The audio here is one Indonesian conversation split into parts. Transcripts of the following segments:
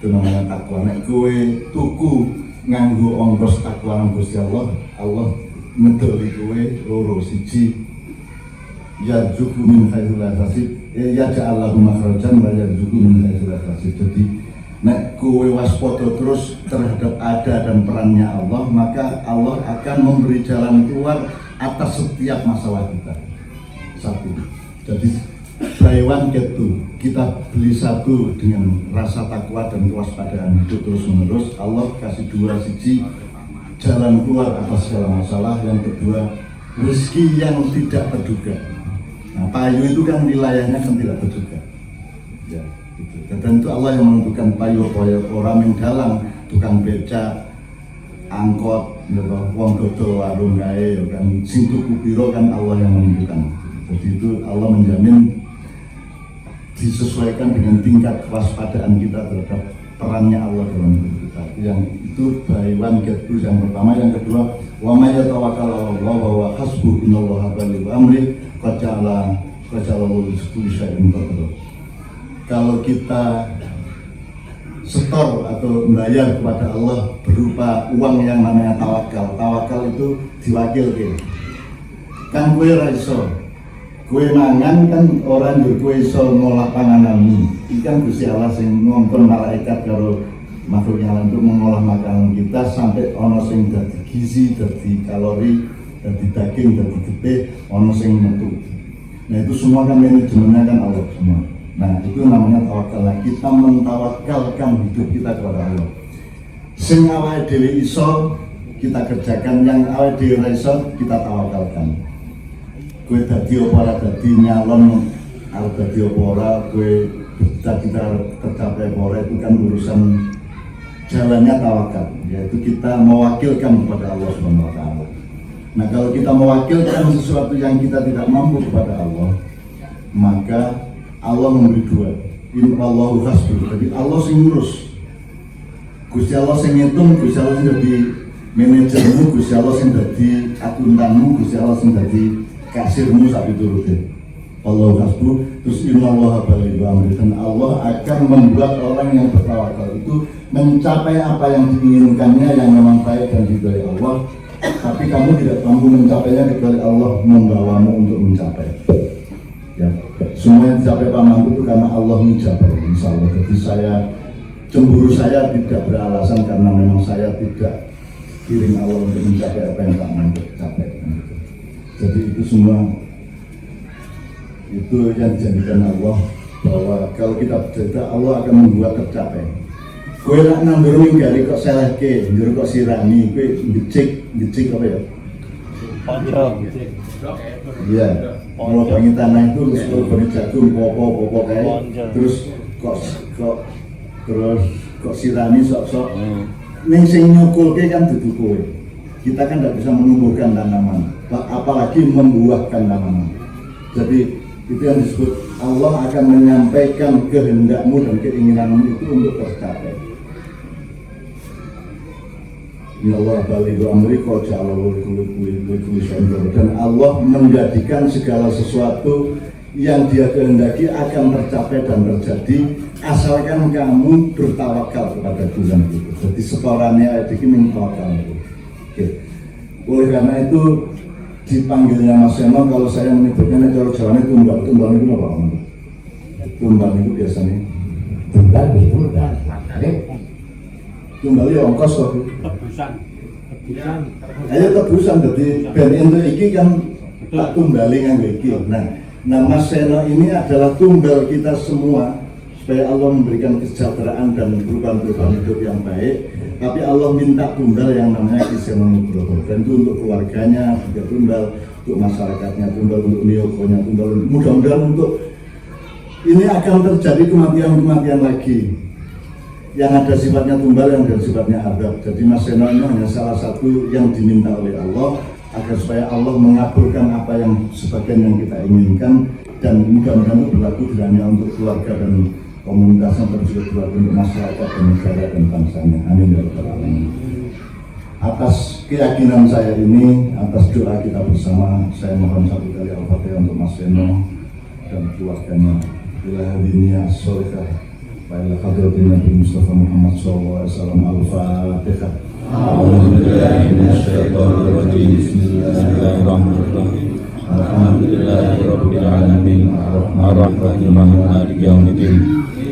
Itu namanya takwa. Nek kowe tuku nganggo ongkos takwa nang Gusti Allah, Allah ngedoli kowe loro. Siji yarzuqu min haitsu la yahtasib, ya ja'alahu makhrajan wa yarzuqu min haitsu la yahtasib. Jadi nek kowe waspada terus terhadap ada dan perannya Allah, maka Allah akan memberi jalan keluar atas setiap masalah kita. Satu. Jadi buy one get two. Kita beli satu dengan rasa takwa dan kewaspadaan itu terus menerus. Allah kasih dua, siji jalan keluar atas segala masalah. Yang kedua rezeki yang tidak terduga. Nah, payu itu kan wilayahnya kan tidak terduga. Ya, gitu. Dan itu Allah yang menentukan payu orang yang dalang, tukang beca, angkot, wong dodol warung gawe kan sing tuku piro kan Allah yang menentukan. Jadi itu Allah menjamin disesuaikan dengan tingkat kewaspadaan kita terhadap perannya Allah dalam hidup kita. Yang itu buy one get two yang pertama. Yang kedua, wa may yatawakkal 'ala Allah wa huwa hasbuh innallaha balighu amri qad ja'ala li kulli syai'in qadar. Kalau kita setor atau membayar kepada Allah berupa uang yang namanya tawakal. Tawakal itu diwakilke. Kan kowe ra iso. Kowe mangan kan orang yo kowe iso ngolah pangananmu. Ikan Gusti Allah sing ngongkon malaikat karo makhluknya untuk mengolah makanan kita sampai ono sing dadi gizi, dadi kalori, dadi daging, dadi getih, ono sing metu. Nah itu semua kan manajemennya kan Allah semua. Nah itu namanya tawakal. Kita mentawakalkan hidup kita kepada Allah. Sing awake dhewe iso kita kerjakan, yang awake dhewe ora iso kita tawakalkan. Kowe dadi apa ora dadi nyalon arep dadi apa ora, kowe cita-cita tercapai apa ora, itu kan urusan jalannya tawakal, yaitu kita mewakilkan kepada Allah Subhanahu wa taala. Nah, kalau kita mewakilkan sesuatu yang kita tidak mampu kepada Allah, maka Allah memberi dua. Innallahu hasbuh. Jadi Allah sing ngurus. Gusti Allah sing ngitung, Gusti Allah sing dadi manajermu, Gusti Allah sing dadi akuntanmu, Gusti Allah sing dadi kasirmu sapi turutin. Allah hasbuh. Terus innallaha balighu amri, dan Allah akan membuat orang yang bertawakal itu mencapai apa yang diinginkannya yang memang baik dan diridhai Allah. Tapi kamu tidak mampu mencapainya kecuali Allah membawamu untuk mencapai. Ya, semua yang dicapai Pak Mampu itu karena Allah mencapai, insya Allah. Jadi cemburu saya tidak beralasan karena memang saya tidak kirim Allah untuk mencapai apa yang Pak Mampu capai. Jadi itu semua itu yang dijanjikan Allah, bahwa kalau kita bercerita Allah akan membuat tercapai. Kowe nak nandur minggari kok selehke, njur kok sirami, kowe ngecik apa ya? Ponco. Iya. Kalau bangi tanah itu kalau bangi jagung, popo kayak, terus kok sirami sok-sok. Ning sing nyukulke kan dudu kowe. Kita kan tidak bisa menumbuhkan tanaman, apalagi membuahkan tanaman. Jadi itu yang disebut Allah akan menyampaikan kehendakmu dan keinginanmu itu untuk tercapai. Ya Allah balighu amri qad ja'ala li kulli syai'in qadar. Dan Allah menjadikan segala sesuatu yang Dia kehendaki akan tercapai dan terjadi asalkan kamu bertawakal kepada Tuhan itu. Jadi setorannya ayat ini mentawakal itu. Oke. Oleh karena itu dipanggilnya Mas Seno, kalau saya menyebutnya cara jalannya tumbal itu apa? Tumbal itu biasanya tumbal itu dan tumbal ya ongkos kok. Tebusan. Ayo tebusan, jadi ben untuk iki kan tak tumbali nganggo iki. Nah Mas Seno ini adalah tumbal kita semua supaya Allah memberikan kesejahteraan dan perubahan-perubahan hidup yang baik. Tapi Allah minta tumbal yang namanya Kiseno Nugroho, dan itu untuk keluarganya juga tumbal, untuk masyarakatnya tumbal, untuk niokonya tumbal. Mudah-mudahan untuk ini akan terjadi kematian-kematian lagi yang ada sifatnya tumbal, yang ada sifatnya adab. Jadi Mas Seno ini hanya salah satu yang diminta oleh Allah agar supaya Allah mengabulkan apa yang sebagian yang kita inginkan, dan mudah-mudahan itu berlaku tidak hanya untuk keluarga dan komunitasnya, tapi juga berlaku untuk masyarakat dan negara dan bangsanya. Amin ya rabbal alamin. Atas keyakinan saya ini, atas doa kita bersama, saya mohon satu kali Al-Fatihah untuk Mas Seno dan keluarganya. Bila hadiniya as-solihah وإلى حضرة النبي المصطفى محمد صلى الله عليه وسلم. الفاتحة. أعوذ بالله من الشيطان الرجيم. بسم الله الرحمن الرحيم. الحمد لله رب العالمين الرحمن الرحيم مالك يوم الدين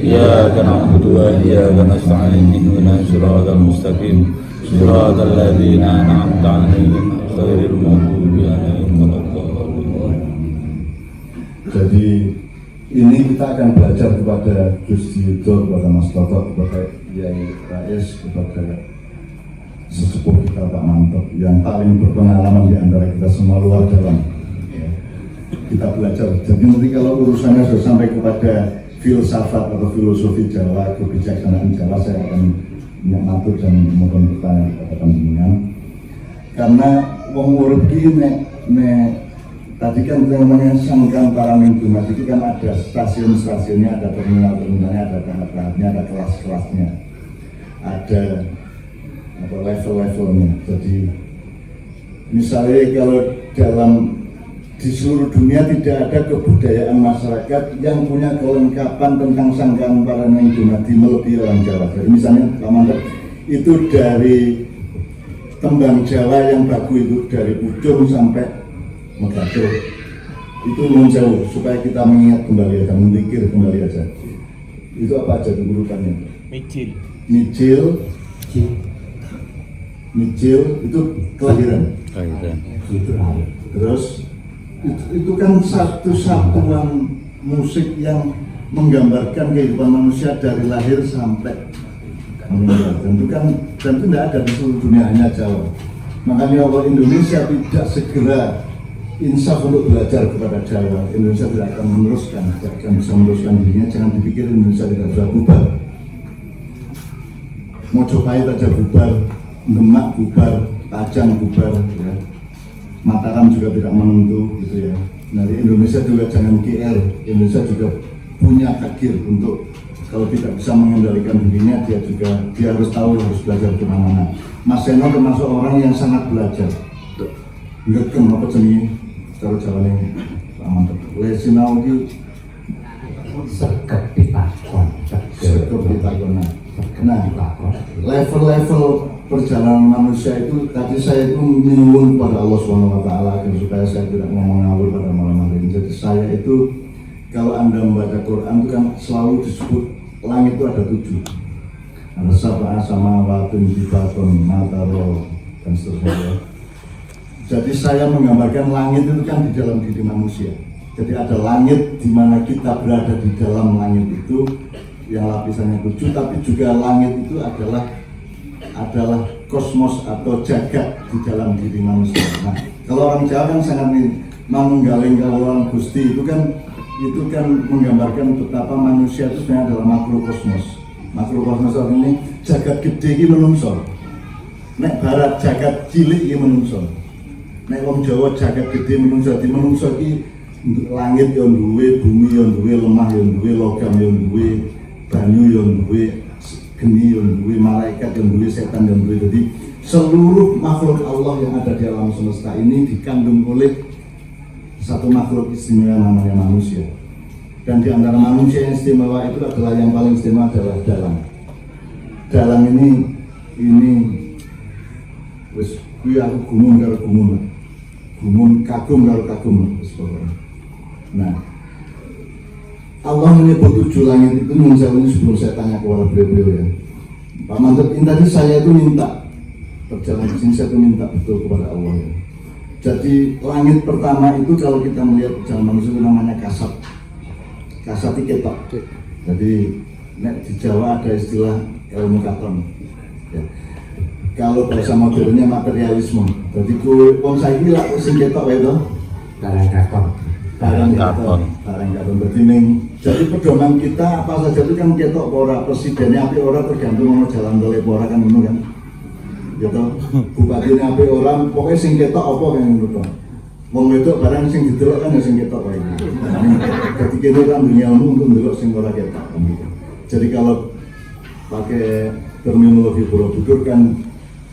إياك نعبد وإياك نستعين اهدنا الصراط المستقيم صراط الذين أنعمت عليهم غير المغضوب عليهم ولا الضالين. Jadi ini kita akan belajar kepada Gus Yudho, kepada Mas Toto, kepada Yai Rais, kepada sesepuh kita Pak Mantap yang paling berpengalaman di antara kita semua luar dalam. Ya. Kita belajar. Jadi nanti kalau urusannya sudah sampai kepada filsafat atau filosofi Jawa, kebijaksanaan Jawa, saya akan mengatur dan mohon bertanya kepada panjenengan. Karena wong urip ki tadi kan kita namanya sangkan para mingguan itu kan ada stasiun-stasiunnya, ada terminal-terminalnya, ada tahap-tahapnya, ada kelas-kelasnya, ada level-levelnya. Jadi misalnya kalau di seluruh dunia tidak ada kebudayaan masyarakat yang punya kelengkapan tentang sangkaan para mingguan melebihi orang Jawa. Jadi misalnya Pak Mantap itu dari tembang Jawa yang bagus itu dari ujung sampai Megado itu menjauh supaya kita mengingat kembali aja, memikir kembali aja. Itu apa aja urutannya? Mijil itu kelahiran. Terus itu kan satu satuan musik yang menggambarkan kehidupan manusia dari lahir sampai meninggal. Dan itu tidak ada di seluruh dunia, hanya Jawa. Makanya kalau Indonesia tidak segera insaf untuk belajar kepada Jawa, Indonesia tidak akan meneruskan, tidak akan bisa meneruskan dirinya. Jangan dipikir Indonesia tidak bisa bubar. Mojopahit aja bubar, Demak bubar, Pajang bubar, ya. Mataram juga tidak menentu, gitu ya. Nah, di Indonesia juga jangan GR, Indonesia juga punya takdir untuk kalau tidak bisa mengendalikan dirinya, dia harus tahu, harus belajar kemana-mana. Mas Seno termasuk orang yang sangat belajar. Ngegem apa jenis? Cara jalannya Mantap. Lesinau itu Sekep ditakon. Nah, level-level perjalanan manusia itu tadi saya itu menyuwun pada Allah SWT supaya saya tidak ngomong ngawur pada malam hari ini. Jadi saya itu kalau Anda membaca Quran itu kan selalu disebut langit itu ada 7. Ada sab'a samawatun tibatun mataro dan seterusnya. Jadi saya menggambarkan langit itu kan di dalam diri manusia. Jadi ada langit di mana kita berada di dalam langit itu yang lapisannya 7, tapi juga langit itu adalah kosmos atau jagat di dalam diri manusia. Nah, kalau orang Jawa kan sangat menggaling kalau Gusti itu kan menggambarkan betapa manusia itu sebenarnya adalah makrokosmos. Makrokosmos ini jagat gede ini menungso. Nek barat jagat cilik ini menungso. Nek wong Jawa jagat gede menungso, di menungso iki langit yo duwe, bumi yo duwe, lemah yo duwe, logam yo duwe, banyu yo duwe, geni yo duwe, malaikat yo duwe, setan yo duwe. Jadi seluruh makhluk Allah yang ada di alam semesta ini dikandung oleh satu makhluk istimewa namanya manusia. Dan di antara manusia yang istimewa itu adalah yang paling istimewa adalah dalang. Dalang ini wis kuwi aku gumun karo gumun kagum karo kagum. Nah, Allah menyebut 7 langit itu menjawab ini sebelum saya tanya kepada beliau ya. Pak Mantap, tadi saya itu minta perjalanan sini saya itu minta betul kepada Allah ya. Jadi langit pertama itu kalau kita melihat perjalanan manusia itu namanya kasat. Kasat itu ketok. Jadi di Jawa ada istilah ilmu katon. Ya. Kalau bahasa modernnya materialisme. Jadi wong saiki lak sing ketok wae to. Barang katon. Jadi pedoman kita apa saja itu kan ketok apa ora, presidennya apik ora tergantung ono jalan tol ora kan ngono kan. Ya to. Bupatine apik ora, pokoke sing ketok apa kan ngono to. Wong wedok barang sing didelok kan ya sing ketok wae. Jadi kene kan dunia umum untuk ndelok sing ora ketok. Jadi kalau pakai terminologi Borobudur kan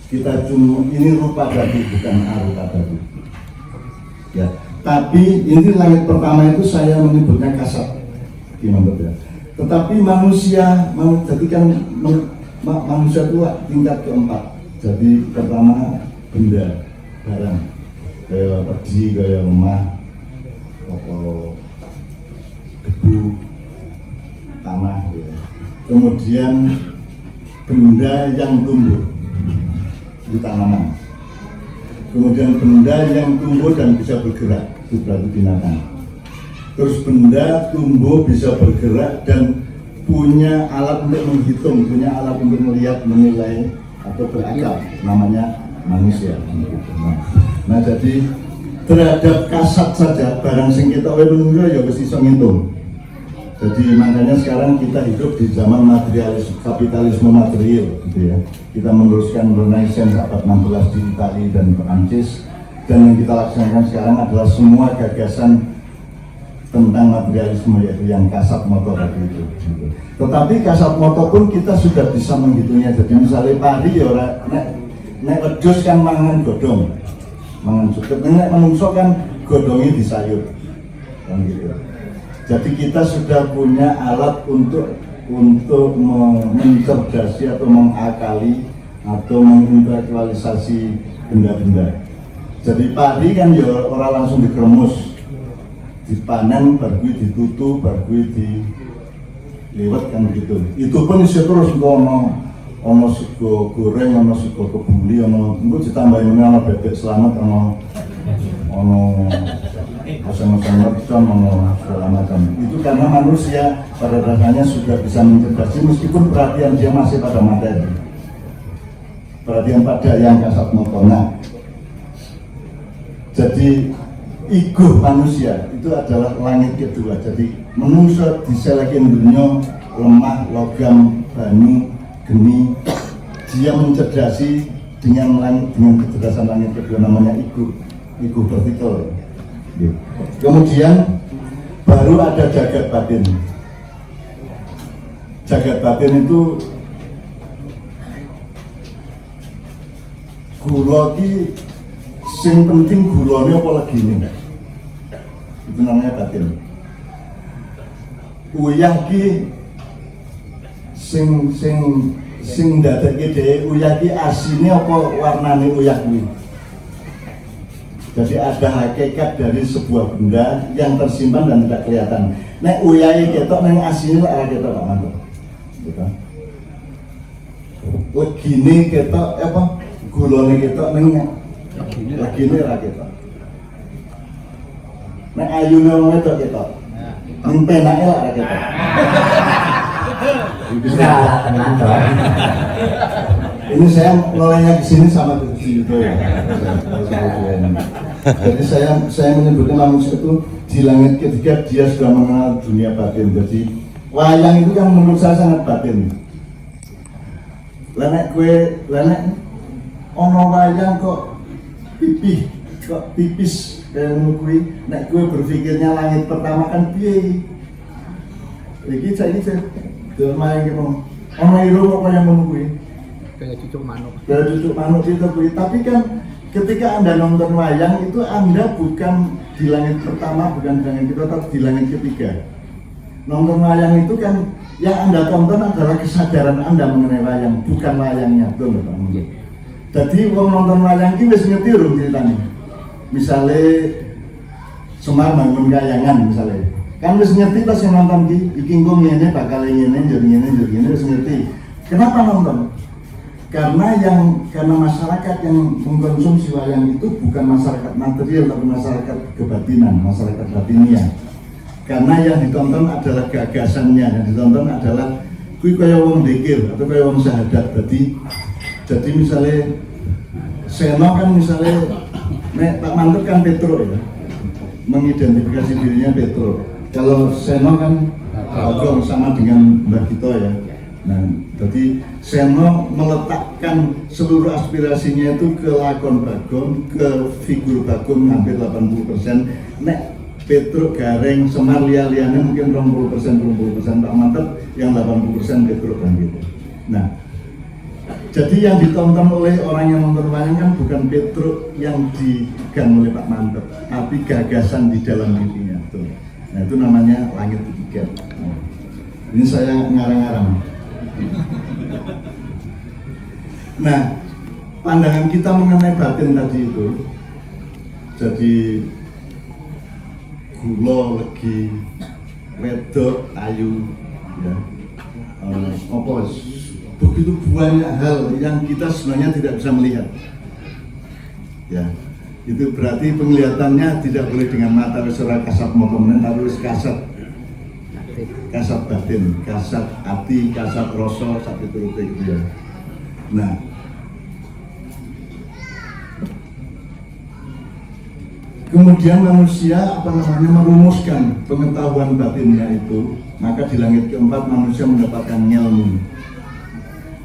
kita cuma ini rupa dadu bukan arupa dadu. Ya, tapi ini langit pertama itu saya menyebutnya kasat. Gimana ya? Tetapi manusia manusia itu tingkat keempat. Jadi pertama benda, barang, kayak pergi, kayak rumah, debu, tanah. Ya. Kemudian benda yang tumbuh di tanaman. Kemudian benda yang tumbuh dan bisa bergerak, itu berarti binatang. Terus benda tumbuh bisa bergerak dan punya alat untuk menghitung, punya alat untuk melihat, menilai atau berakal, namanya manusia. Nah jadi terhadap kasat saja barang sing kita menunggu ya mesti iso ngitung. Jadi makanya sekarang kita hidup di zaman materialisme, kapitalisme material, gitu ya. Kita meneruskan Renaissance abad 16 di Italia dan Perancis, dan yang kita laksanakan sekarang adalah semua gagasan tentang materialisme, yaitu yang kasat motor tadi itu. Gitu. Tetapi kasat motor pun kita sudah bisa menghitungnya. Jadi misalnya padi ya nek wedhus kan mangan godhong, mangan suket. Nek menungso kan godhongnya disayur, kan gitu. Jadi kita sudah punya alat untuk mencerdasi atau mengakali atau mengintelektualisasi benda-benda. Jadi padi kan ya orang langsung dikeremus, dipanen, baru ditutu, baru dilewat kan gitu. Itu pun isi terus ono sego goreng, ono sego kebuli, ono ditambahin ono bebek selamat, ono macam-macam mercon, segala macam. Itu karena manusia pada dasarnya sudah bisa mencerdas, meskipun perhatian dia masih pada materi, perhatian pada yang kasat motor. Nah, jadi ego manusia itu adalah langit kedua. Jadi manusia diselekin dunia lemah, logam, banyu, geni. Dia mencerdasi dengan kecerdasan langit kedua, namanya ego vertikal. Kemudian baru ada jagat batin. Jagat batin itu gula ki sing penting gulanya apa lagi ini? Itu namanya batin. Uyah ki sing dadekke dhewe uyah ki asine apa warnane uyah kuwi. Jadi ada hakikat dari sebuah benda yang tersimpan dan tidak kelihatan. Nek uyahe ketok neng asine ora ketok Pak Manto. Gitu. Legine ketok apa? Gulane ketok neng legine ora ketok. Nek ayune wong wedok ketok. Neng penake ora ketok. Ini saya mulainya kesini sama Gusti Yudo ya. Jadi saya menyebutnya manusia itu di langit ketiga dia sudah mengenal dunia batin. Jadi wayang itu yang menurut saya sangat batin. Lenek ono wayang kok pipis kayak ngukui. Nek kue berpikirnya langit pertama kan piye. Iki saya main gitu. Ono iro kok yang menunggu. Kayak cucuk manuk itu. Tapi kan ketika Anda nonton wayang itu Anda bukan di langit pertama, bukan di langit kedua, tapi di langit ketiga. Nonton wayang itu kan yang Anda tonton adalah kesadaran Anda mengenai wayang, bukan wayangnya, betul Pak. Jadi wong nonton wayang ini wis ngerti urung ceritanya. Misalnya Semar bangun kayangan misalnya. Kan wis ngerti pas yang nonton iki engko ngene bakal ngene ngene wis ngerti. Kenapa nonton? Karena masyarakat yang mengkonsumsi wayang itu bukan masyarakat material tapi masyarakat kebatinan, masyarakat batinia. Karena yang ditonton adalah gagasannya, yang ditonton adalah kui kaya wong dzikir atau kaya wong syahadat. Jadi misalnya Seno kan misalnya Pak Mantep kan Petro ya, mengidentifikasi dirinya Petro. Kalau Seno kan Bagong sama dengan Mbak Gito ya. Nah, jadi Seno meletakkan seluruh aspirasinya itu ke lakon Bagong, ke figur Bagong hampir 80%. Nek Petro Gareng Semar liane mungkin 20%, Pak Mantep yang 80% Petro kan gitu. Nah, jadi yang ditonton oleh orang yang nonton wayang kan bukan Petro yang digang oleh Pak Mantep, tapi gagasan di dalam dirinya. Tuh. Nah, itu namanya langit ketiga. Nah, Ini saya ngarang-ngarang. Nah, pandangan kita mengenai batin tadi itu, jadi gula, legi, wedok, ayu, ya, begitu banyak hal yang kita sebenarnya tidak bisa melihat. Ya, itu berarti penglihatannya tidak boleh dengan mata secara kasat motomen, harus kasat batin, kasat hati, kasat rasa, sakit turut gitu ya. Nah, kemudian manusia merumuskan pengetahuan batinnya itu, maka di langit keempat manusia mendapatkan ilmu.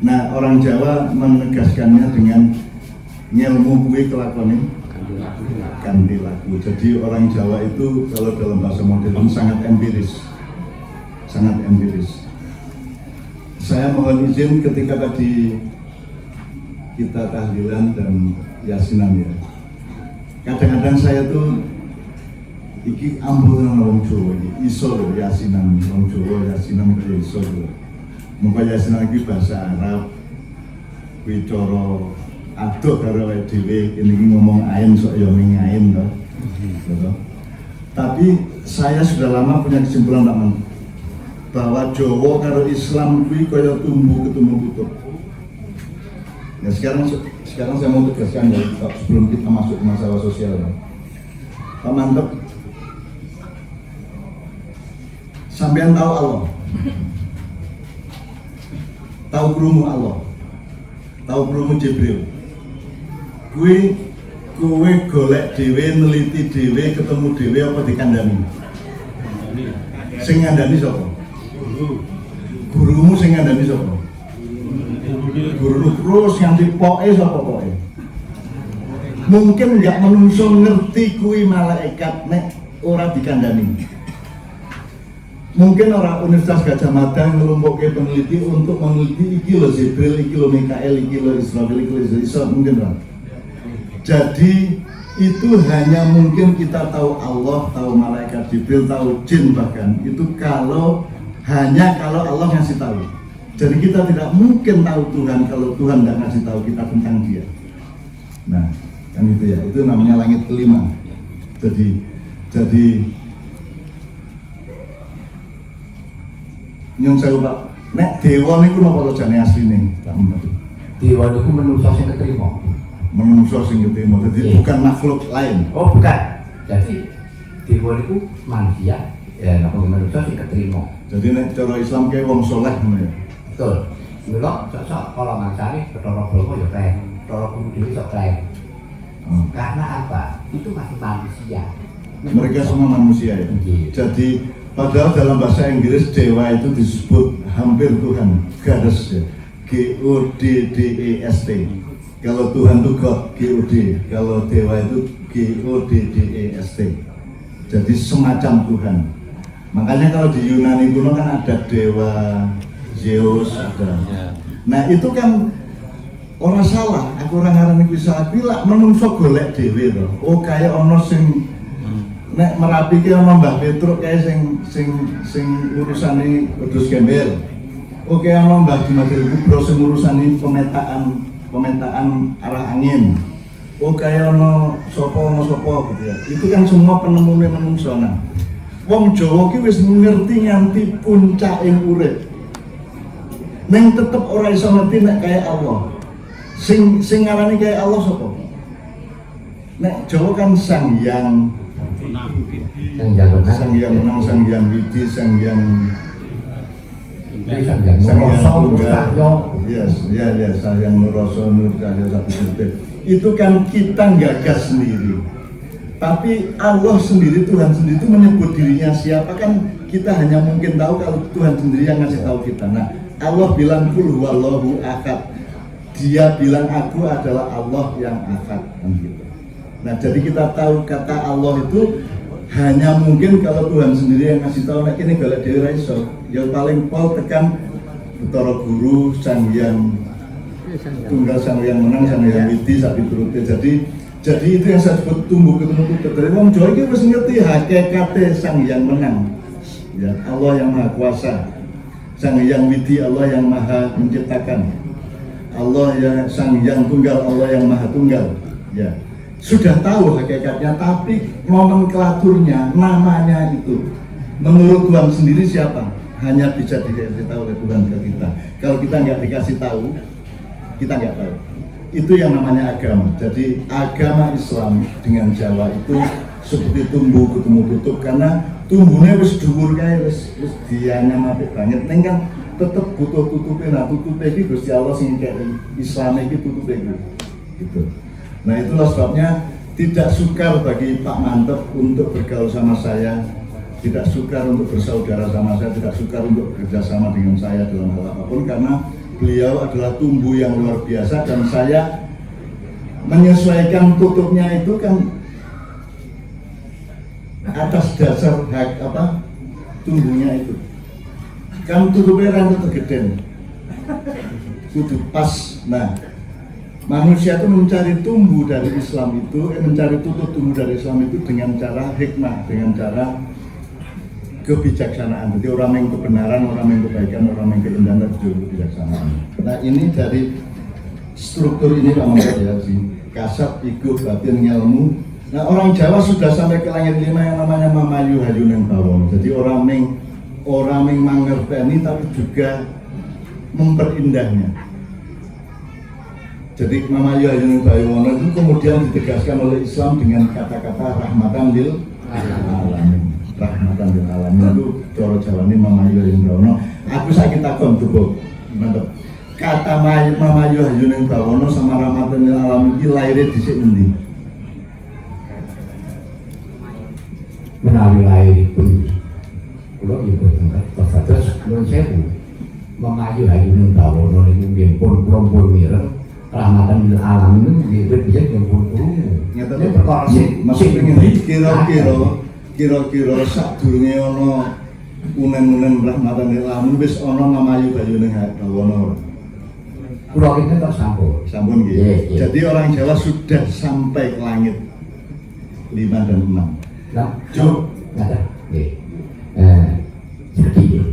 Nah, orang Jawa menegaskannya dengan ilmu kuwi kelakone ganti laku. Jadi orang Jawa itu kalau dalam bahasa modern sangat empiris. Saya mohon izin ketika tadi kita tahlilan dan yasinan ya. Kadang-kadang saya tuh iki ambunan wong Jawa iki iso lho yasinan wong Jawa yasinan kaya iso lho. Muga yasinan iki bahasa Arab wicara adoh karo awake dhewe ini ngomong ain sok ya ngain to. Gitu. Tapi saya sudah lama punya kesimpulan teman bahwa Jawa karo Islam kuwi kaya tumbuh ketemu kutub. Ya sekarang saya mau tegaskan ya sebelum kita masuk ke masalah sosial. Pak Mantep, sampean tahu Allah, tahu krungu Allah, tahu krungu Jibril. Kowe golek dhewe, neliti dhewe, ketemu dhewe apa dikandani? Sing ngandani sapa? Gurumu sing ngandani sapa? Guru terus nganti poke sapa poke? Mungkin nggak menungso ngerti kuwi malaikat nek ora dikandani. Mungkin orang Universitas Gadjah Mada ngelumpukke peneliti untuk meneliti iki lho Jibril, iki lho Mikael, iki lho Israfil, iki lho Isa, mungkin lah. Jadi itu hanya mungkin kita tahu Allah, tahu malaikat Jibril, tahu jin bahkan itu hanya kalau Allah ngasih tahu. Jadi kita tidak mungkin tahu Tuhan kalau Tuhan tidak ngasih tahu kita tentang Dia. Nah, kan itu ya, itu namanya langit kelima. Jadi nyun sewu Pak, nek dewa niku napa jane asline? Dewa niku menungso sing ketrima. Menungso sing ketrima, jadi bukan makhluk lain. Oh, bukan. Jadi dewa niku manusia, ya napa menungso sing ketrima. Jadi nek cara Islam kayak wong soleh ngono ya. Betul. Mula cocok kalau mangsane Bathara Brahma ya keren, Bathara Guru Dewi sok keren. Karena apa? Itu masih manusia. Mereka semua manusia ya. Jadi padahal dalam bahasa Inggris dewa itu disebut hampir Tuhan, goddess ya. G-O-D-D-E-S-T. Kalau Tuhan itu God, G-O-D. Kalau dewa itu G-O-D-D-E-S-T. Jadi semacam Tuhan. Makanya kalau di Yunani kuno kan ada dewa Zeus ada. Nah itu kan orang salah. Aku orang ngarani kuwi salah. Kuwi lak menungso golek dhewe to. Oh kaya ana sing nek Merapi ki ana Mbah Petruk kaya sing urusane wedhus gembel. Oke ana Mbah Dimadil Kubro sing urusane pemetaan arah angin. Oh kaya ana sapa gitu ya. Itu kan semua penemune menungso. Nah, wong Jawa ki wis ngerti nganti puncaking urip. Neng tetep ora iso ngerti nek kaya Allah. Sing ngarani kaya Allah sapa? Nek Jawa kan Sang Hyang Menang, Sang Hyang Widi, Sang Hyang Tunggal. Yes, Sang Hyang Nurrasa Nur Cahya Sabit. Itu kan kita gagas sendiri. Tapi Allah sendiri, Tuhan sendiri itu menyebut dirinya siapa kan kita hanya mungkin tahu kalau Tuhan sendiri yang ngasih tahu kita. Nah, Allah bilang Qul huwallahu ahad. Dia bilang aku adalah Allah yang ahad kan gitu. Nah, jadi kita tahu kata Allah itu hanya mungkin kalau Tuhan sendiri yang ngasih tahu. Nek ini golek dhewe ra iso. Ya paling pol tekan Bathara Guru, Sang Hyang Tunggal, Sang Hyang Menang, Sang Hyang Widi sak piturute. Jadi itu yang saya sebut tumbuh ketemu kutub. Dari wong Jawa iki wis ngerti hakikate Sang Hyang Menang. Ya, Allah yang Maha Kuasa. Sang Hyang Widi, Allah yang maha menciptakan, Allah yang Sang Hyang Tunggal, Allah yang maha tunggal. Ya, sudah tahu hakikatnya, tapi nomenklaturnya, namanya itu menurut Tuhan sendiri siapa? Hanya bisa dikasih tahu oleh Tuhan ke kita. Kalau kita nggak dikasih tahu, kita nggak tahu. Itu yang namanya agama. Jadi agama Islam dengan Jawa itu seperti tumbuh ketemu tutup, karena tumbuhnya wis dhuwur kae, wis dianyam apik banget, ning kan tetep butuh tutupe. Nah, tutupe iki Gusti Allah sing kei Islam iki tutupe iki. Gitu. Nah, itulah sebabnya tidak sukar bagi Pak Mantep untuk bergaul sama saya, tidak sukar untuk bersaudara sama saya, tidak sukar untuk bekerja sama dengan saya dalam hal apapun, karena beliau adalah tumbuh yang luar biasa dan saya menyesuaikan tutupnya itu kan atas dasar tumbuhnya itu kan tutupnya rantai tergeden kudu pas. Nah, manusia itu mencari tumbuh dari Islam itu, mencari tutup tumbuh dari Islam itu dengan cara hikmah, dengan cara kebijaksanaan. Jadi orang yang kebenaran, orang yang kebaikan, orang yang keindahan dan kebijaksanaan. Nah, ini dari struktur ini Pak Menteri ya, si kasat, ego, batin, ilmu. Nah, orang Jawa sudah sampai ke langit 5 yang namanya mamayu hayuning bawon. Jadi orang yang mangerteni tapi juga memperindahnya. Jadi mamayu hayuning bawon itu kemudian ditegaskan oleh Islam dengan kata-kata rahmatan lil alamin. Rahmatan lil alamin itu cara Jawane mamayu hayuning bawon. Aku saiki takon coba, mantep. Kata mamayu hayuning bawon sama rahmatan lil alamin iki laire dhisik endi? Menawi lahiripun kula ibu tengah terus nuwun sewu memayu hayuning bawana niku nggih pun kula pun mireng rahmatan lil alamin nggih biyen nggih pun krungu. Nyatane perkara sing maksudnya kira-kira sadurunge ana unen-unen rahmatan lil alamin wis ana mamayu hayuning bawana. Kula kinten kok sampun nggih. Jadi orang Jawa sudah sampai ke langit 5 dan 6. Nah, cuk, nggak nggih. Seperti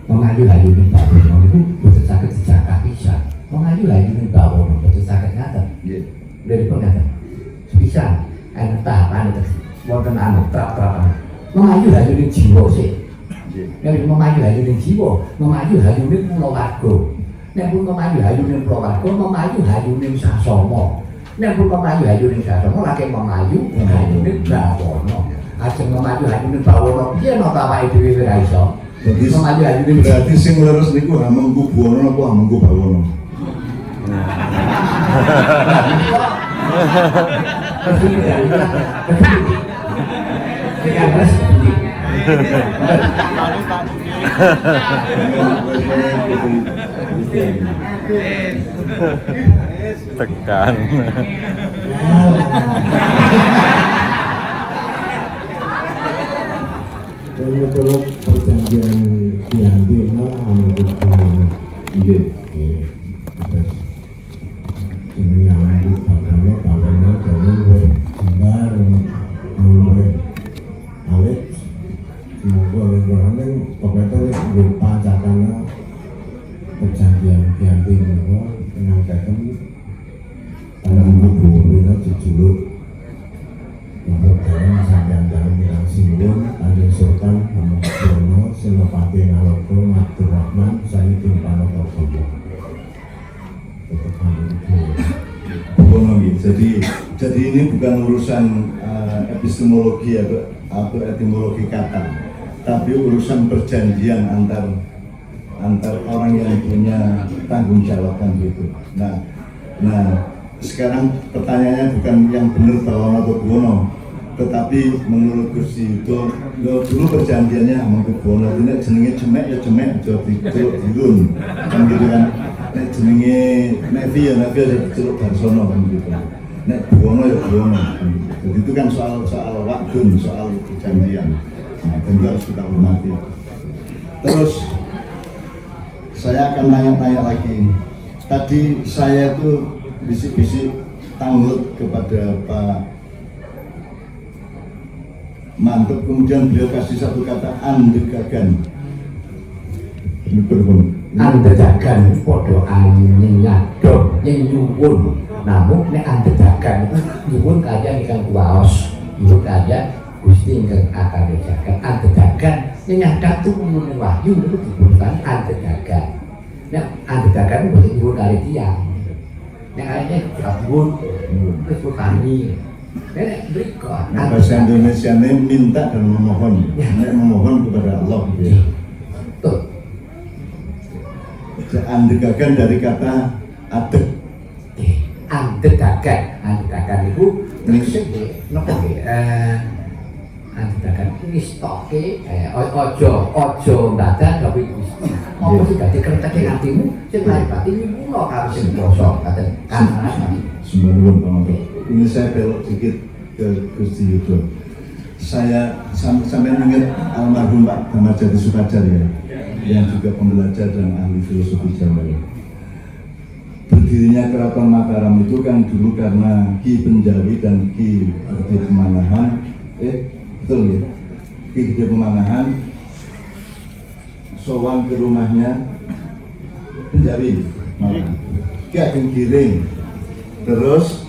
mengayu hayuning bawana niku boten saged dijakak pisan. Mengayu hayuning bawana boten saged ngaten. Nggih. Lha ngaten. Pisan ana tahapan itu wonten anu trap-trapan. Mengayu hayuning jiwa sih. Nggih. Nek mengayu hayuning jiwa, mengayu hayuning kulawarga. Nek pun mengayu hayuning kulawarga, mengayu hayuning sasama. Nek pun mengayu hayuning sasama lagi mengayu hayuning bawana. Ajeng memayu hayuning bawana piye napa awake dhewe ora iso. Dadi memayu hayuning berarti sing leres niku hamengku bawana apa hamengku bawana. Tekan. Menurut perjanjian yang ini yang ada bagaimana dari gambar alit semoga orang pokoknya berupa cakana perjanjian yang menangkapkan dalam buku ini dijuluk untuk dalam sampai yang simbol ada Sultan Hamengkubuwono Senopati Nalogo Abdurrahman Sayyidin Panotogomo. Jadi ini bukan urusan epistemologi atau etimologi kata, tapi urusan perjanjian antar orang yang punya tanggung jawab kan gitu. Nah sekarang pertanyaannya bukan yang benar Bawana atau Buwono, tetapi menurut Gusti itu dulu perjanjiannya Hamengkubuwono ini jenenge jemek ya jemek, aja diceluk dirun kan gitu kan. Nek jenenge Nevi ya diceluk Darsono kan gitu. Nek Buwono ya Buwono. Jadi itu kan soal waktu, soal perjanjian. Nah, tentu harus kita hormati. Terus saya akan tanya-tanya lagi. Tadi saya tuh bisik-bisik tanggut kepada Pak Mantep, kemudian beliau kasih satu kata andegagan. Andedakan podo angin nyadong nyuwun. Namun nek andedakan itu nyuwun kaya ingkang kuwaos, nyuwun kaya Gusti ingkang akan jagat. Andedakan nyadat turun wahyu itu disebutkan andedakan. Nek andedakan itu nyuwun kali tiyang. Nek arene nyuwun wis tani. Nek mriko bahasa Indonesia ini minta dan memohon. Nek memohon kepada Allah gitu ya. Betul. Andegakan dari kata adeg. Andedakan itu terus napa nggih? Andedakan ngistoke ojo dadak gawe Gusti. Apa sih dadi kreteke atimu sing lahir batin nyuwun karo sing basa katen kanan. Sembanuwun Pak. Ini saya belok sedikit ke Gusti Yudo. Saya sampai ingat almarhum Pak Damarjati Sukajar ya, yang juga pembelajar dan ahli filosofi Jawa. Berdirinya Keraton Mataram itu kan dulu karena Ki Penjawi dan Ki Gede Pemanahan, betul ya, Ki Gede Pemanahan sowan ke rumahnya Penjawi, Ki Ageng Giring, terus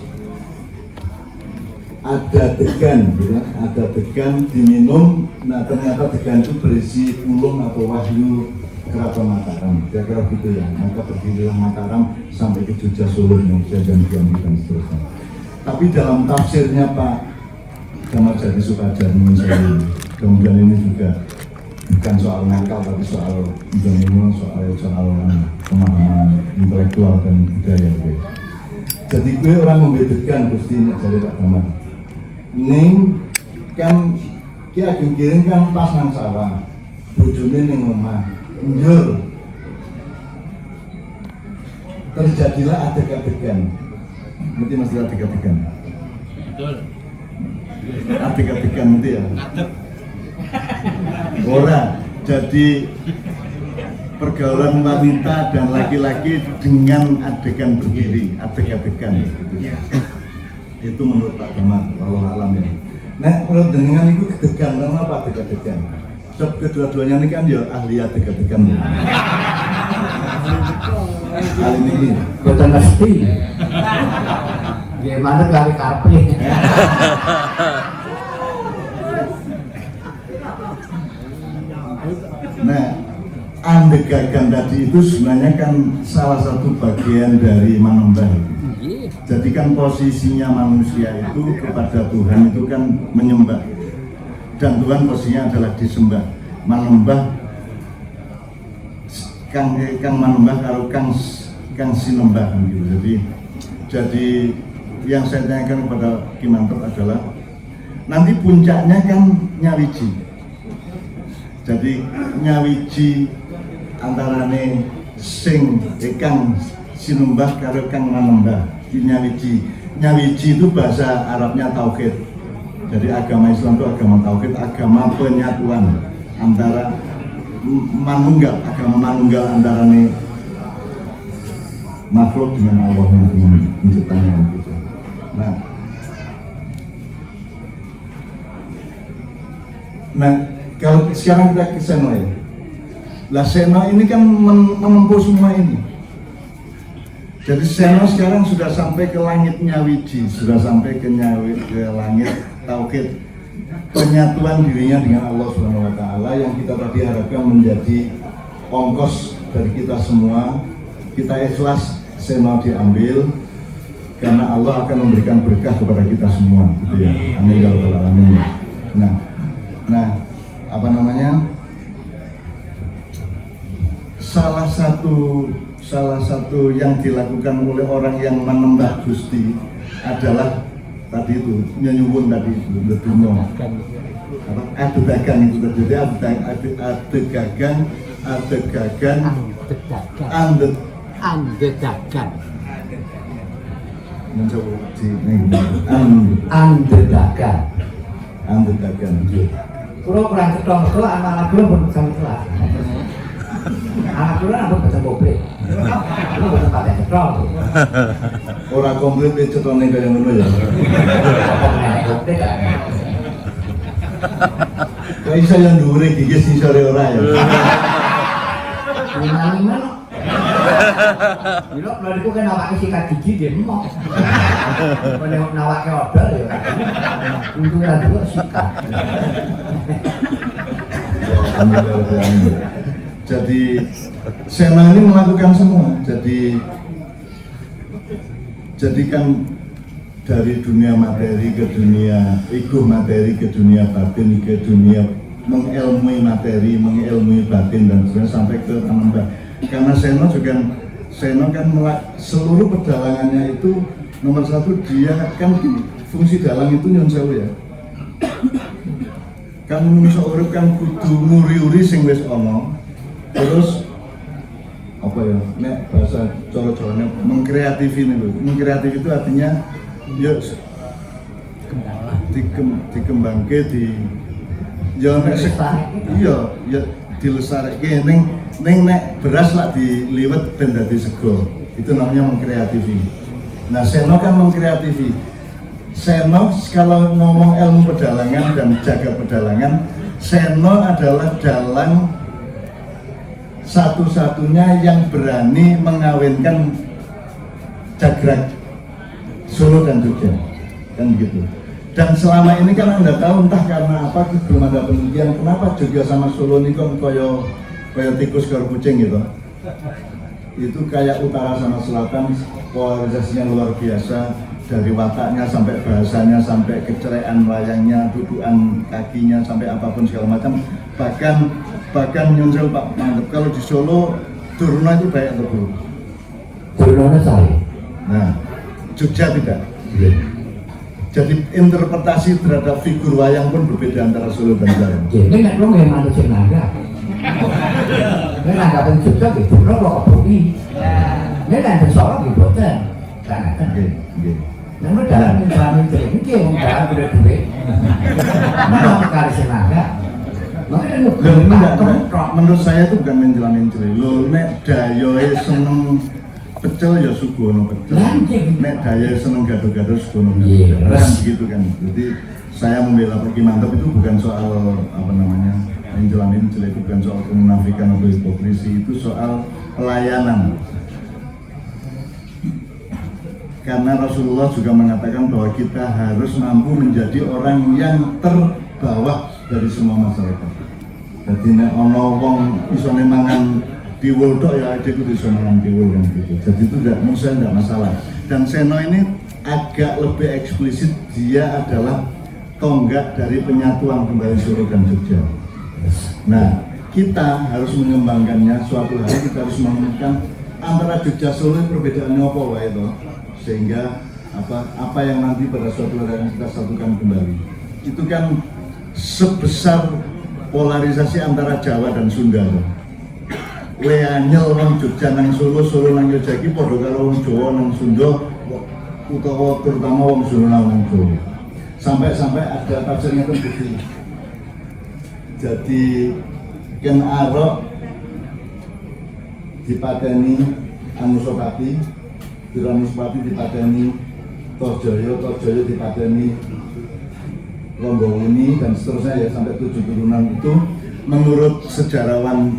ada degan, ya, ada degan diminum. Nah ternyata degan itu berisi ulung atau wahyu Keraton Mataram, kira-kira gitu ya. Maka berdirilah Mataram sampai ke Jogja, Solo, Jogja dan Jambi dan seterusnya. Tapi dalam tafsirnya Pak Damarjati Sukajar menurut saya, kemudian ini juga bukan soal nakal tapi soal pemahaman intelektual dan budaya. Jadi gue orang membedakan Gusti ini dari Pak Damar. Ning kan Ki Ageng Giring kan pas nang sawah, bojone ning omah, njur. Terjadilah adeg-adegan. Mesti adeg-adegan. Betul. Adeg-adegan itu ya. Ngadeg. Ora, jadi pergaulan wanita dan laki-laki dengan adegan berdiri, adeg-adegan gitu. Itu menurut Pak Damar, wallahu alam ya. Nah, menurut dengan itu kedegan, apa adeg-adegan? Sebab kedua-duanya ini kan ya ahli adeg-adegan. Kali ini Boten mesti. Gimana kali kape? Nah, andegakan tadi itu sebenarnya kan salah satu bagian dari manembah. Jadi kan posisinya manusia itu kepada Tuhan itu kan menyembah, dan Tuhan posisinya adalah disembah. Manembah kang manembah kalau kang sinembah gitu. Jadi yang saya tanyakan kepada Ki Mantep adalah nanti puncaknya kan nyawiji. Jadi nyawiji antarane sing kang sinembah karo kang manembah. Nyawiji itu bahasa Arabnya tauhid. Jadi agama Islam itu agama tauhid, agama penyatuan antara manunggal, agama manunggal antara makhluk dengan Allah dengan penciptanya gitu. Nah kalau sekarang kita ke Seno ya. Lah Seno ini kan menempuh semua ini. Jadi Seno sekarang sudah sampai ke langit nyawiji, sudah sampai ke langit tauhid, penyatuan dirinya dengan Allah Subhanahu Wa Taala yang kita tadi harapkan menjadi ongkos dari kita semua. Kita ikhlas Seno diambil karena Allah akan memberikan berkah kepada kita semua, gitu ya. Amin ya rabbal alamin. Nah, apa namanya? Salah satu yang dilakukan oleh orang yang menembah Gusti adalah tadi itu nyuwun tadi itu lebihnya adegagan itu terjadi adegagan mencoba di andegagan Kulo kurang ketong kok anak kulo pun sampe kelas. Anak kulo apa baca goblok. Kulo baca pakai ketong. Ora komplit cetone kaya ngono ya. Kayak saya yang dhuwure gigis sing sore ora ya. Lima. Bilo kalau itu kan nawake sikat gigi dia mau. Kalau nawake odol ya. Untung lah dulu sikat. Jadi Sena ini melakukan semua. Jadikan dari dunia materi ke dunia ego materi ke dunia batin ke dunia mengelmui materi, mengelmui batin dan sebagainya sampai ke tambah. Karena Seno kan seluruh pedalangannya itu nomor satu dia kan fungsi dalang itu nyun sewu ya. Kan manusia urip kan kudu nguri-uri sing wis ana. Terus apa ya, nek bahasa coro-corone mengkreatif ini loh. Mengkreatif itu artinya ya dikembangke ya nek iya ya dilestarke ning nek beras lah diliwet ben dadi sego. Itu namanya mengkreatifi. Nah, Seno kan mengkreatifi. Seno kalau ngomong ilmu pedalangan dan jaga pedalangan, Seno adalah dalang satu-satunya yang berani mengawinkan Jagrak Solo dan Jogja, kan begitu. Dan selama ini kan Anda tahu entah karena apa belum ada penelitian kenapa Jogja sama Solo ini kan koyo tikus karo kucing gitu. Itu kayak utara sama selatan polarisasinya luar biasa, dari wataknya sampai bahasanya sampai kecerean wayangnya, dudukan kakinya sampai apapun segala macam. Bahkan nyunsel Pak Mantep, kalau di Solo Durna itu baik atau buruk? Durna saya. Nah, Jogja tidak. Iya. Jadi interpretasi terhadap figur wayang pun berbeda antara Solo dan Jawa. Jadi nek lo nggih manusia naga. Nek nanggapen Jogja nggih Durna kok kebuki. Nek nang Solo nggih boten. Nggih. Nang dalan dalan iki wong dalan duwe. Mana kali senaga. Menurut saya itu bukan menjelang-menjeli. Lo nek dayoe seneng pecel ya sugono pecel. Nek dayoe seneng gado-gado sugono. Kan begitu kan. Jadi saya membela Ki Mantep itu bukan soal apa namanya menjelang-menjeli, itu bukan soal kemunafikan atau hipokrisi, itu soal pelayanan. Karena Rasulullah juga mengatakan bahwa kita harus mampu menjadi orang yang terbawah dari semua masyarakat. Jadi nek ana wong isone mangan piwul tok ya adekku iso mangan piwul kan gitu. Jadi itu menurut saya tidak masalah. Dan Seno ini agak lebih eksplisit, dia adalah tonggak dari penyatuan kembali Solo dan Jogja. Nah, kita harus mengembangkannya. Suatu hari kita harus menemukan antara Jogja Solo perbedaannya apa wae itu, sehingga apa yang nanti pada suatu hari kita satukan kembali. Itu kan sebesar polarisasi antara Jawa dan Sunda. Leanyel wong Jogja nang Solo, Solo nang Jogja iki padha karo wong Jawa nang Sunda, utawa terutama wong Solo nang Jawa. Sampai ada tafsirnya kan begini. Jadi Ken Arok dipateni Anusapati, Anusapati dipateni Tojoyo dipateni Ronggowuni dan seterusnya ya sampai 7 turunan. Itu menurut sejarawan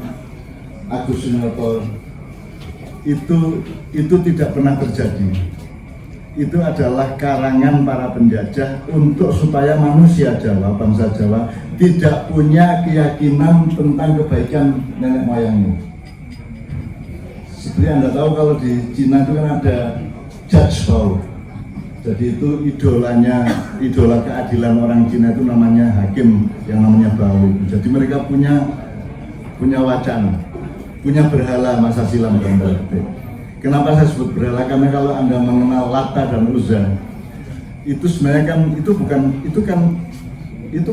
Agus Sunyoto itu tidak pernah terjadi. Itu adalah karangan para penjajah untuk supaya manusia Jawa, bangsa Jawa tidak punya keyakinan tentang kebaikan nenek moyangnya. Seperti Anda tahu kalau di Cina itu kan ada Judge Bao. Jadi itu idola keadilan orang Cina itu namanya hakim yang namanya Bao. Jadi mereka punya wacana, punya berhala masa silam dan berarti. Kenapa saya sebut berhala? Karena kalau Anda mengenal Lata dan Uzza, itu sebenarnya kan itu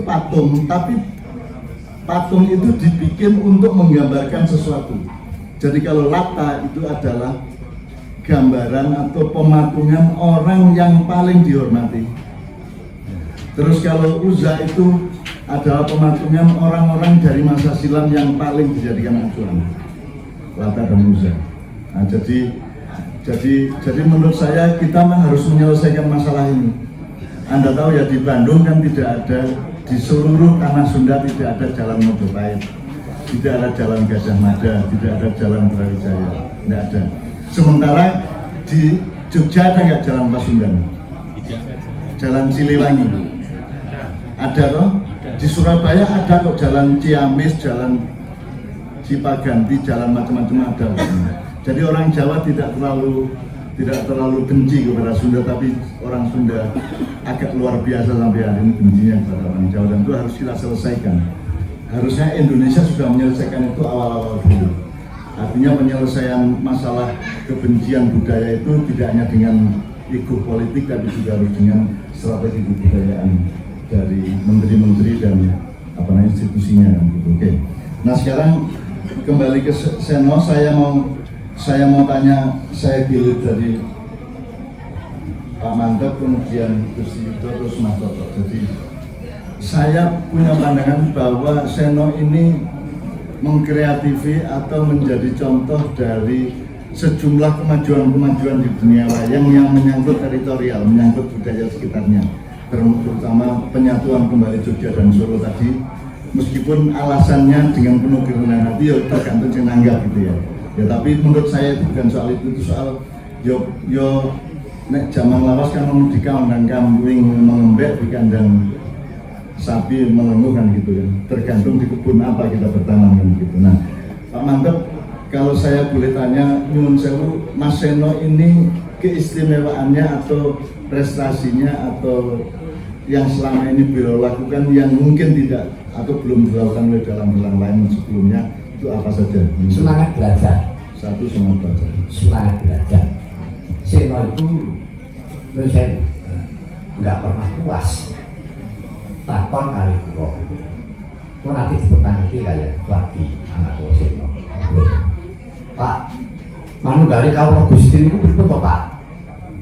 patung, tapi patung itu dibikin untuk menggambarkan sesuatu. Jadi kalau Lata itu adalah gambaran atau pematungan orang yang paling dihormati. Terus kalau Uzza itu adalah pematungan orang-orang dari masa silam yang paling dijadikan acuan. Lata dan Uzza. Nah, jadi menurut saya kita harus menyelesaikan masalah ini. Anda tahu ya di Bandung kan tidak ada, di seluruh tanah Sunda tidak ada jalan Mojopahit. tidak ada jalan Gajah Mada, tidak ada jalan Brawijaya, tidak ada. Sementara di Jogja ada nggak jalan Pasundan? Jalan Siliwangi? Ada toh? Di Surabaya ada kok jalan Ciamis, jalan Cipaganti, jalan macam-macam ada. Jadi orang Jawa tidak terlalu benci kepada Sunda, tapi orang Sunda agak luar biasa sampai hari ini bencinya kepada orang Jawa, dan itu harus kita selesaikan. Harusnya Indonesia sudah menyelesaikan itu awal-awal dulu. Artinya penyelesaian masalah kebencian budaya itu tidak hanya dengan ego politik, tapi juga harus dengan strategi kebudayaan dari menteri-menteri dan institusinya gitu. Oke. Nah sekarang kembali ke Seno, saya mau tanya, saya pilih dari Pak Mantep, kemudian Gus Yudo, terus Mas Toto. Jadi saya punya pandangan bahwa Seno ini mengkreatifi atau menjadi contoh dari sejumlah kemajuan-kemajuan di dunia wayang yang menyangkut teritorial, menyangkut budaya sekitarnya, terutama penyatuan kembali Jogja dan Solo tadi. Meskipun alasannya dengan penuh kerendahan hati, ya tergantung yang nanggap gitu ya. Ya tapi menurut saya itu bukan soal itu soal yo nek zaman lawas kan di kandang kambing mengembek, di kandang sapi melenguh kan gitu ya. Tergantung di kebun apa kita bertanam kan gitu. Nah, Pak Mantep, kalau saya boleh tanya, nyuwun sewu, Mas Seno ini keistimewaannya atau prestasinya atau yang selama ini beliau lakukan yang mungkin tidak atau belum dilakukan oleh dalang-dalang lain sebelumnya, itu apa saja? Semangat belajar. Satu, semangat belajar. Semangat belajar. Seno itu menurut saya nggak pernah puas. Takon kali kok. Kok nanti dipertanyakan kayak lagi anak tua Seno. Pak, manu kali kau Gusti itu betul Pak?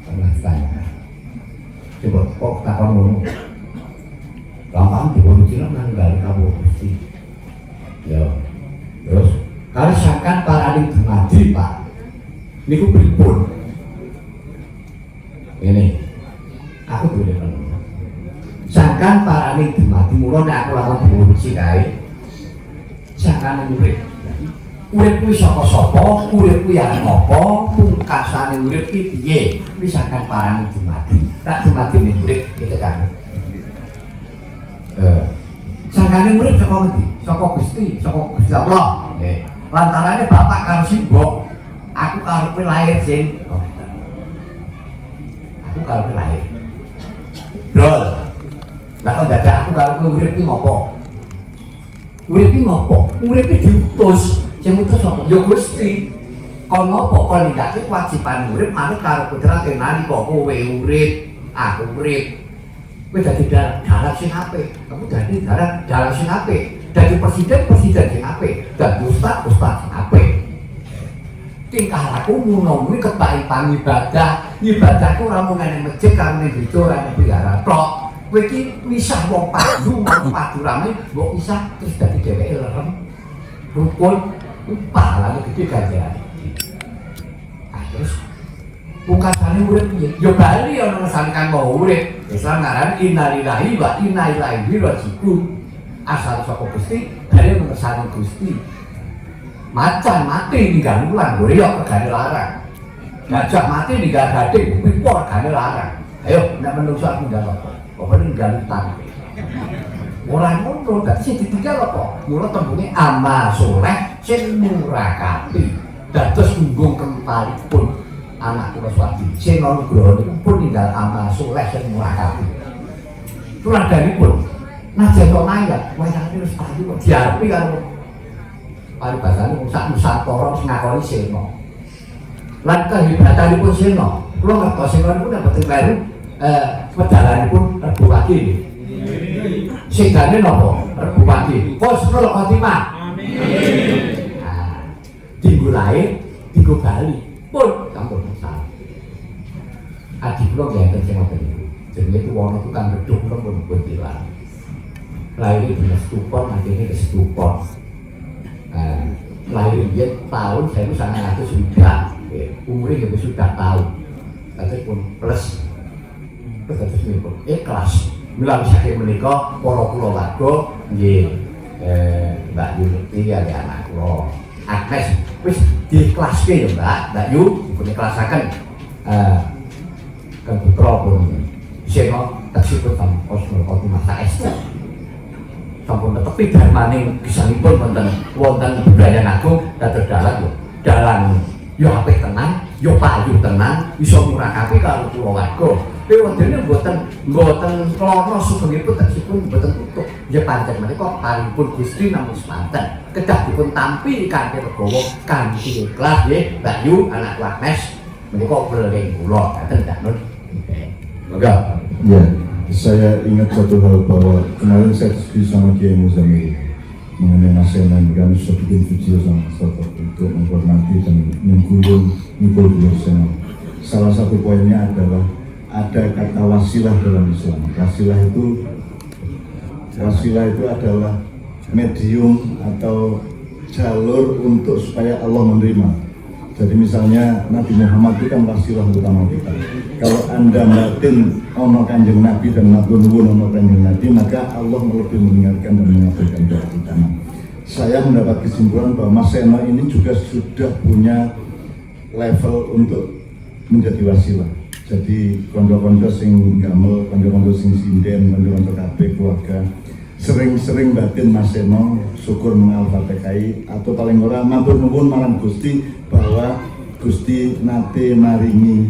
Pernah ditanya. Coba kok takon ngomong. Gampang diurusin manu kali kau Gusti. Ya, terus kalau sakan parani dumadi Pak, niku pripun? Ini, aku boleh ngomong. Sakan parani dumadi mula nek aku lakon diurusi kae. Sakan urip. Urip kuwi sapa-sapa, urip kuwi arep apa, pungkasane urip ki piye? Kuwi sakan parani dumadi. Tak dumadi ning urip gitu kan. Sakane urip saka ngendi? Saka Gusti Allah. Nggih. Lantarane bapak karo simbok, aku karepe lahir sing. Aku karepe lahir. Dol. Lah kok dadak aku karepe urip ki ngopo? Urip ki ngopo? Urip ki diutus. Sing utus sapa? Ya Gusti. Kon ngopo kon nindakake kewajiban urip manut karo kudrate nalika kowe urip, aku urip. Kowe dadi dalang sing apik. Aku dadi dalang sing apik. Dadi presiden sing apik. Dadi ustaz sing apik. Tingkah lakumu kuwi kepak ibadah. Ibadahku ora mung nang masjid karo ning gereja ora ning biara tok. Kowe iki misah wong padu rame, mbok isah terus dadi dheweke lerem. Rukun pahalane gede ganjaran. Terus pungkasane urip piye? Ya bali ana sangkan mau urip. Islam ngaran innalillahi wa inna ilaihi raji'un. Asal saka Gusti, bali ngersani Gusti. Macan mati ninggal ulang, goreyok regane larang. Gajah mati ninggal gading, pipo regane larang. Ayo nek menungso aku ninggal apa? Pokoke ninggal utang. Ora ngono, dadi sing ditinggal apa? Mula tembunge amal saleh sing murakapi. Dados gunggung kempalipun anak kula swati. Sing nugroho niku pun ninggal amal saleh sing murakapi. Tuladhanipun najan kok mayat, wayane wis pati kok diarepi karo paribasane wong sak nusantara sing ngakoni Seno. Lan kehebatanipun Seno, kula ngertos Seno niku nek boten baru pedalanipun Rebo Pagi. Sing gane napa? Rebo Pagi. Husnul khotimah. Amin. Nah, dinggo lahir, dinggo bali. Pun sampun salah. Adik kula nggih sing ngoten niku. Jenenge tuwana itu kan gedung kula pun bilang. Lahir di Stupon, akhirnya ke Stupon. Lahir dia tahun 1903, umurnya sudah tahun, tapi pun plus terus ini pun ikhlas. Mila bisa menikah, para kula warga, nggih Mbak Yuniti ya anak kula. Agnes wis dikelaske ya Mbak Yu dipun ikhlasaken kan putra pun seno tersebut tam Husnul Khotimah saestu. Sampun netepi darmaning gesangipun wonten budaya agung dados dalan yo apik tenan, yo payu tenan, iso murakapi karo kulawarga. Tapi wondene mboten klono sugengipun tersipun mboten utuh. Ya pancen menika paripun Gusti namung semanten. Kedah dipun tampi kanthi legowo kanthi ikhlas nggih Mbak Yu anak Agnes menika beling kula ngaten danun. Monggo. Ya, saya ingat satu hal bahwa kemarin saya diskusi sama Kiai Muzamil mengenai nasional, kami sudah bikin video sama Soto untuk menghormati dan menggulung nasional. Salah satu poinnya adalah ada kata wasilah dalam Islam. Wasilah itu adalah medium atau jalur untuk supaya Allah menerima. Jadi misalnya Nabi Muhammad itu kan wasilah utama kita. Kalau Anda batin ono Kanjeng Nabi dan matur-nuwun ono Kanjeng Nabi, maka Allah lebih mendengarkan dan mengabulkan doa kita. Saya mendapat kesimpulan bahwa Mas Seno ini juga sudah punya level untuk menjadi wasilah. Jadi konco-konco sing gamel, konco-konco sing sinden, konco-konco kabeh keluarga sering-sering batin Mas Seno syukur mengal-Fatihai atau paling ora matur nuwun marang Gusti bahwa Gusti nate maringi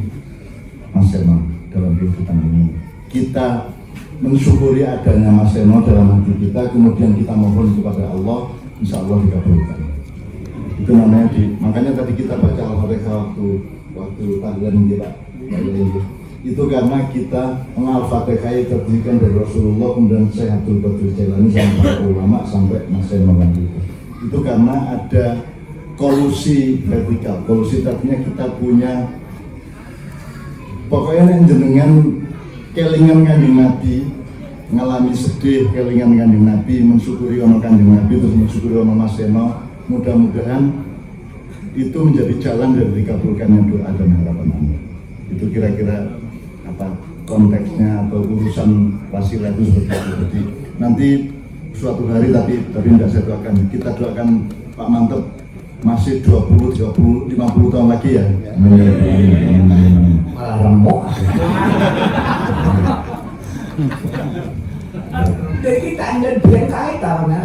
Mas Seno dalam kehidupan ini. Kita mensyukuri adanya Mas Seno dalam hati kita, kemudian kita mohon kepada Allah, insya Allah dikabulkan. Itu namanya makanya tadi kita baca Al-Fatihah waktu tahlilan kita. Itu karena kita mengal-Fatihai terdirikan dari Rasulullah, kemudian Syekh Abdul Qadir Jailani sampai para ulama sampai Mas Seno itu karena ada kolusi vertikal. Kolusi artinya kita punya pokoknya yang jenengan kelingan Kanjeng Nabi, ngalami sedih kelingan Kanjeng Nabi, mensyukuri ono Kanjeng Nabi, terus mensyukuri ono Mas Seno. Mudah-mudahan itu menjadi jalan dari dikabulkannya doa dan harapan Anda. Itu kira-kira apa konteksnya atau urusan wasilah itu seperti itu. Jadi nanti suatu hari tapi tidak saya doakan, kita doakan Pak Mantep masih 20, 30, 50 tahun lagi ya. Malah remuk. Jadi kita ingin bilang kait tahunnya.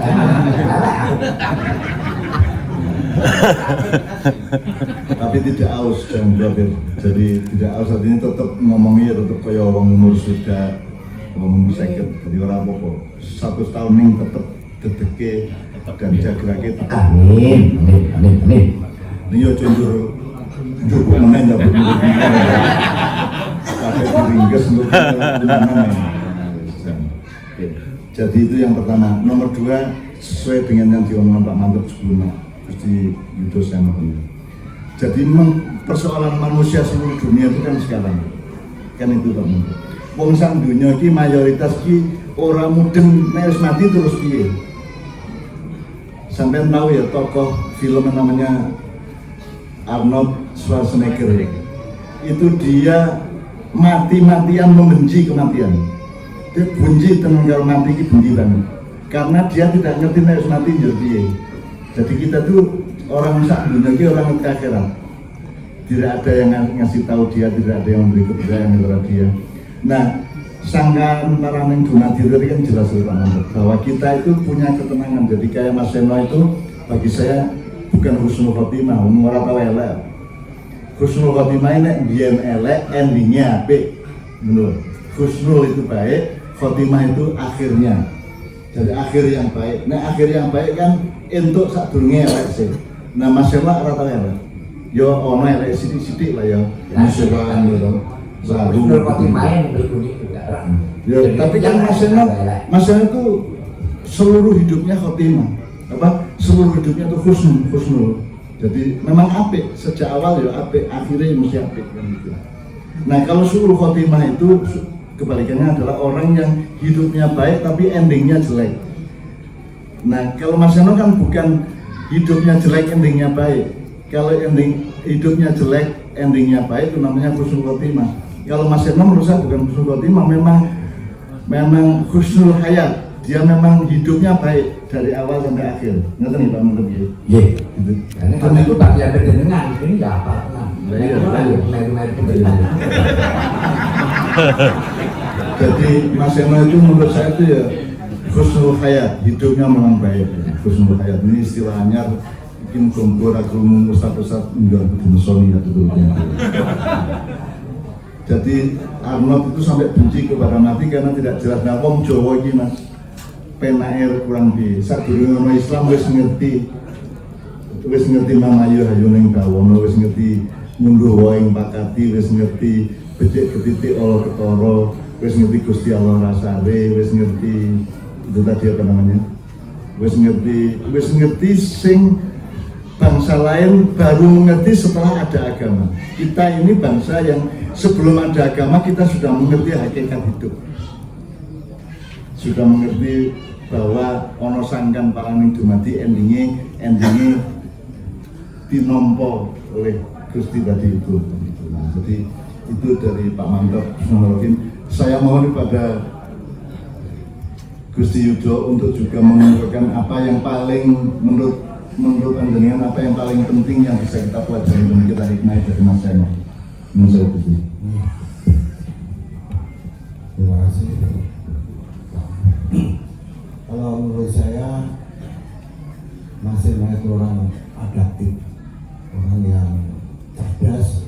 Tapi tidak aus jangan khawatir. Jadi tidak aus artinya tetap ngomongnya tetap kayak orang umur sudah ngomong sakit. Jadi orang apa-apa 100 tahun ini tetap dedeke dan jaga-jaga tetap. Amin. Ini yo contoh cukup menanya pakai diringkes untuk jadi itu yang pertama. Nomor 2 sesuai dengan yang diomongkan Pak Mantep sebelumnya Gusti Yudo Seno. Jadi persoalan manusia seluruh dunia itu kan sekarang kan itu Pak Mantep. Wong sak dunia iki mayoritas ki ora mudeng nek wis mati terus piye. Sampai tahu ya tokoh film yang namanya Arnold Schwarzenegger itu dia mati-matian membenci kematian. Dia benci tenan karo mati iki benci banget. Karena dia tidak ngerti nek wis mati yo piye. Jadi kita tuh orang sak dunia iki orang akhirat. Tidak ada yang ngasih tahu dia, tidak ada yang memberi kepercayaan kepada dia. Nah, sangkaan para neng Donadi tadi kan jelas bahwa kita itu punya ketenangan. Jadi kayak Mas Seno itu bagi saya bukan husnul khotimah, ora tau elek. Husnul khotimah ini biyen elek, endingnya apik. Menurut husnul itu baik, khotimah itu akhirnya. Jadi akhir yang baik. Nah, akhir yang baik kan entuk sadurunge elek sih. Nah, Mas Seno ora tau elek. Yo ono elek sithik-sithik lah ya. Ini sebaran gitu. Husnul khotimah yang berbunyi juga. Ya, tapi kan Mas Seno itu seluruh hidupnya khotimah. Seluruh hidupnya itu husnul. Jadi memang apik, sejak awal ya apik, akhirnya mesti apik kan gitu. Nah, kalau seluruh khotimah itu kebalikannya adalah orang yang hidupnya baik tapi endingnya jelek. Nah, kalau Mas Seno kan bukan hidupnya jelek endingnya baik. Kalau hidupnya jelek endingnya baik itu namanya husnul khotimah. Kalau Mas Seno menurut saya bukan husnul khotimah, memang husnul hayat. dia memang hidupnya baik dari awal sampai akhir. Ngerti nih Pak Menteri? Iya. Gitu. Karena itu bagian dengan ini nggak apa tenang. Jadi Mas Eno itu menurut saya itu ya husnul hayat, hidupnya memang baik. Husnul hayat ini istilahnya mungkin kumpul agum ustad-ustad enggak musoni atau betul. Jadi Arnold itu sampai benci kepada mati karena tidak jelas. Nah, wong Jawa ini Mas, penair kurang di. Saat dulu Islam wis ngerti mamayu hayu ning bawono, wis ngerti munduh wae pakati, wis ngerti becik ketitik Allah ketara, wis ngerti Gusti Allah rasane, wis ngerti itu tadi apa namanya? Wis ngerti sing bangsa lain baru mengerti setelah ada agama. Kita ini bangsa yang sebelum ada agama kita sudah mengerti hakikat hidup. Sudah mengerti bahwa ono sangkan paling dumadi endingnya dinompo oleh Gusti tadi itu. Nah, jadi itu dari Pak Mantap. Saya mohon kepada Gusti Yudo untuk juga mengungkapkan apa yang paling menurut panjenengan apa yang paling penting yang bisa kita pelajari dan kita hikmati dari Mas Eno. Menurut saya itu. Terima kasih. Kalau menurut saya Mas Eno itu orang adaptif, orang yang cerdas,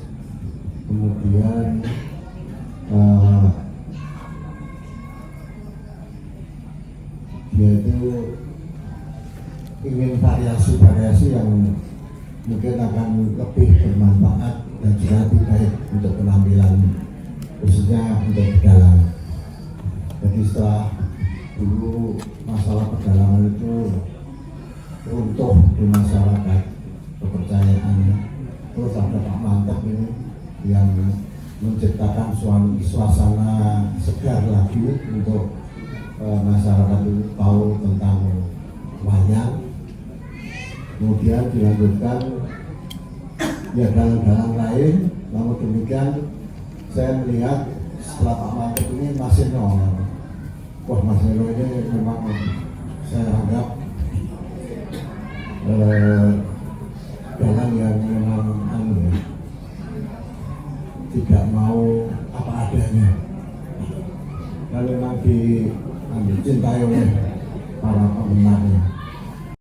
kemudian dia itu ingin variasi yang mungkin akan lebih bermanfaat dan juga lebih baik untuk penampilan khususnya untuk pedalangan. Jadi setelah dulu masalah pedalangan itu runtuh di masyarakat kepercayaannya, terus ada Pak Mantap ini yang menciptakan suasana segar lagi untuk masyarakat itu tahu tentang wayang. Kemudian dilanjutkan ya dalang-dalang lain. Namun demikian saya melihat setelah Pak Mantap ini masih nol. Wah, Mas Eno ini memang saya anggap